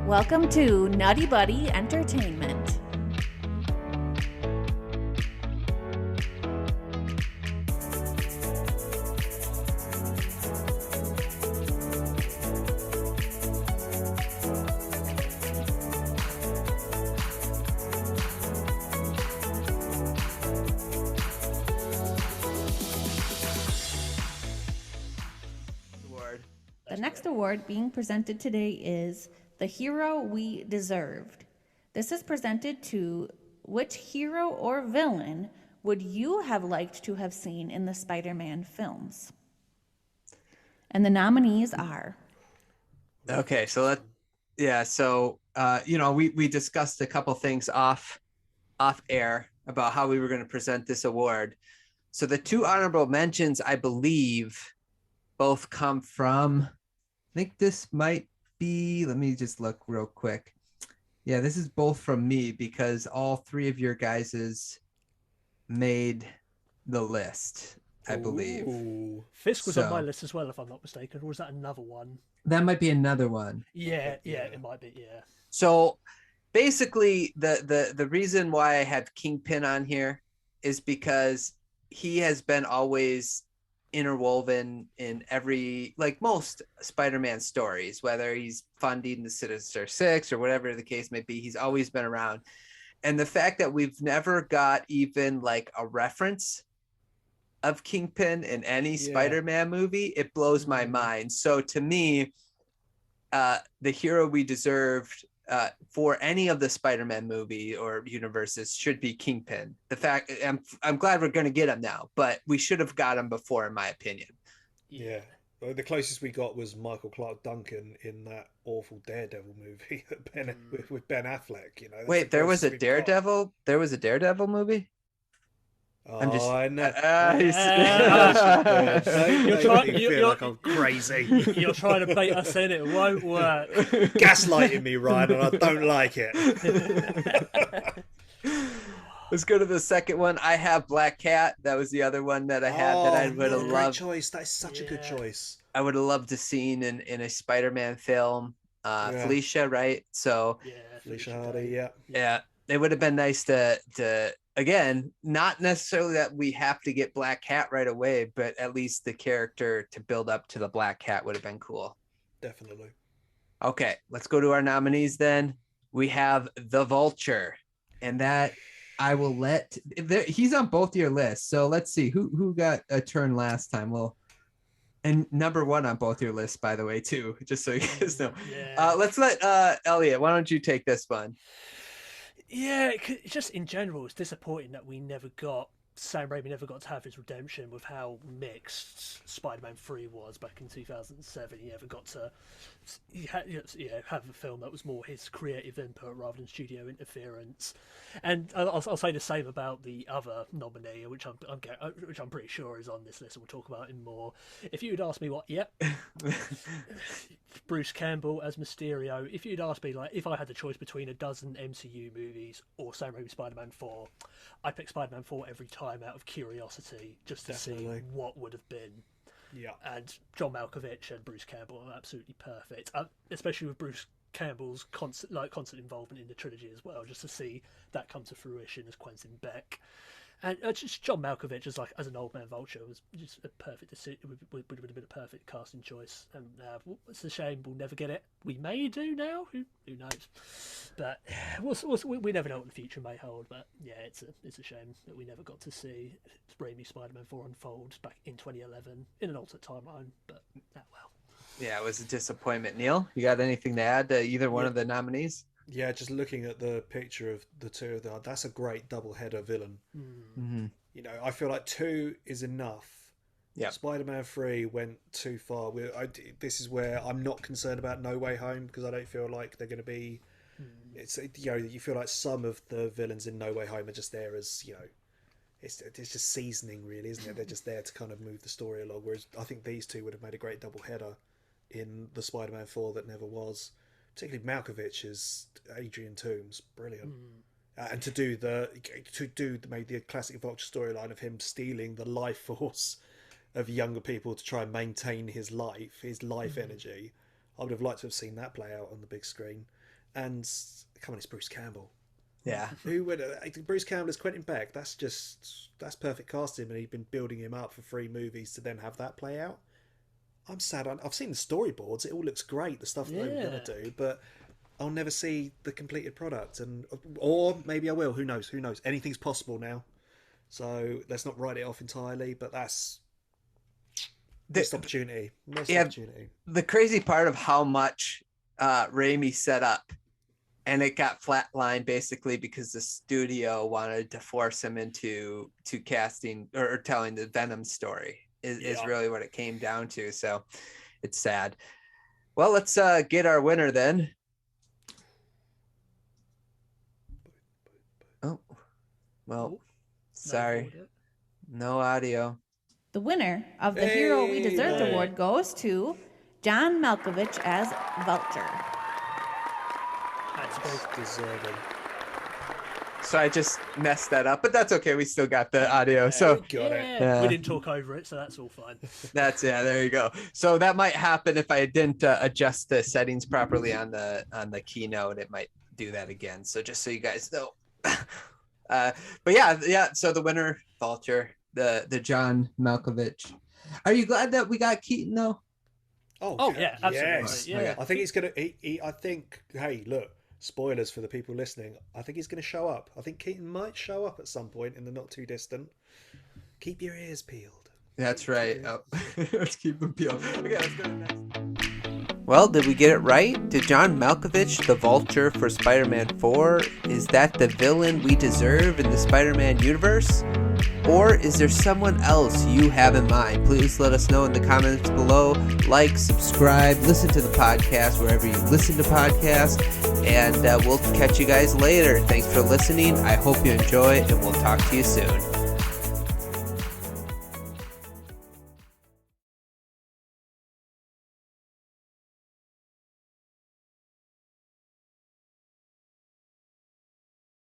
Welcome to Nutty Buddy Entertainment. The next award being presented today is The Hero We Deserved. This is presented to which hero or villain would you have liked to have seen in the Spider-Man films? And the nominees are... Okay, so we discussed a couple things off air about how we were going to present this award. So the two honorable mentions, I believe, both come from, I think this might be, let me just look real quick. Yeah, this is both from me because all three of your guys's made the list, I believe. Ooh. Fisk was on my list as well, if I'm not mistaken. Or was that another one? That might be another one. Yeah, it might be, yeah. So basically, the reason why I have Kingpin on here is because he has been always interwoven in every, like most Spider-Man stories, whether he's funding the Sinister Six or whatever the case may be, he's always been around. And the fact that we've never got even like a reference of Kingpin in any Spider-Man movie, it blows my mind. So to me, the hero we deserved for any of the Spider-Man movie or universes should be Kingpin. The fact I'm glad we're going to get him now, but we should have got him before, in my opinion. Yeah. Well, the closest we got was Michael Clarke Duncan in that awful Daredevil movie with Ben Affleck. You know. Wait, there was a Daredevil. There was a Daredevil movie. Oh, I'm just. I know. You're feel like I'm crazy. You're trying to bait us in. It won't work. Gaslighting me, Ryan, and I don't like it. Let's go to the second one. I have Black Cat. That was the other one that I had that I would have loved. Great choice. That is such a good choice. I would have loved to seen in a Spider-Man film. Felicia, right? So Felicia Hardy. Yeah. It would have been nice to again, not necessarily that we have to get Black Cat right away, but at least the character to build up to the Black Cat would have been cool. Definitely. Okay, let's go to our nominees then. We have The Vulture, and that I will let. He's on both your lists, so let's see who got a turn last time. Well, and number one on both your lists, by the way, too, just so you guys know. Yeah. Let's let Elliot. Why don't you take this one? Yeah, just in general, it's disappointing that Sam Raimi never got to have his redemption with how mixed Spider-Man 3 was back in 2007. He never got to have a film that was more his creative input rather than studio interference. And I'll say the same about the other nominee, which I'm pretty sure is on this list, and we'll talk about him more. If you had asked me Bruce Campbell as Mysterio. If you'd asked me, like, if I had the choice between a dozen MCU movies or Sam Raimi's Spider-Man 4, I'd pick Spider-Man 4 every time out of curiosity, just to see what would have been. Yeah. And John Malkovich and Bruce Campbell are absolutely perfect, especially with Bruce Campbell's constant involvement in the trilogy as well, just to see that come to fruition as Quentin Beck. And just John Malkovich as an old man Vulture was just a perfect decision. Would have been a perfect casting choice. And it's a shame we'll never get it. We may do now. Who knows? But we never know what the future may hold. But yeah, it's a shame that we never got to see Raimi's Spider-Man 4 unfold back in 2011 in an alternate timeline. But well. Yeah, it was a disappointment. Neil, you got anything to add to either one of the nominees? Yeah, just looking at the picture of the two of them, that's a great double-header villain. Mm-hmm. You know, I feel like 2 is enough. Yeah. Spider-Man 3 went too far. This is where I'm not concerned about No Way Home, because I don't feel like they're going to be... you feel like some of the villains in No Way Home are just there as, it's just seasoning, really, isn't it? They're just there to kind of move the story along, whereas I think these two would have made a great double-header in the Spider-Man 4 that never was. Particularly Malkovich as Adrian Toomes, brilliant. And to do maybe the classic Vulture storyline of him stealing the life force of younger people to try and maintain his life energy. I would have liked to have seen that play out on the big screen. And come on, it's Bruce Campbell. Yeah. Who would Bruce Campbell as Quentin Beck? That's perfect casting, and he'd been building him up for 3 movies to then have that play out. I'm sad. I've seen the storyboards. It all looks great. The stuff that they were gonna do, but I'll never see the completed product. Or maybe I will. Who knows? Who knows? Anything's possible now. So let's not write it off entirely. But that's missed opportunity. Missed opportunity. The crazy part of how much Raimi set up, and it got flatlined basically because the studio wanted to force him into casting or telling the Venom story is really what it came down to. So it's sad. Well, let's get our winner then. Oh, well, sorry. No audio. The winner of the Hero We Deserved award goes to John Malkovich as Vulture. That's both deserving. So I just messed that up, but that's okay. We still got the audio. So we didn't talk over it, so that's all fine. There you go. So that might happen if I didn't adjust the settings properly on the keynote. It might do that again. So just so you guys know. But yeah. So the winner, Vulture, the John Malkovich. Are you glad that we got Keaton though? Oh yeah, absolutely. Yes. Yeah. I think he's gonna. I think. Hey, look. Spoilers for the people listening. I think he's going to show up. I think Keaton might show up at some point in the not too distant. Keep your ears peeled. That's right. Oh. Let's keep them peeled. Okay, let's go to the next. Well, did we get it right? Did John Malkovich, the Vulture for Spider-Man 4, is that the villain we deserve in the Spider-Man universe? Or is there someone else you have in mind? Please let us know in the comments below. Like, subscribe, listen to the podcast wherever you listen to podcasts, and we'll catch you guys later. Thanks for listening. I hope you enjoy, and we'll talk to you soon.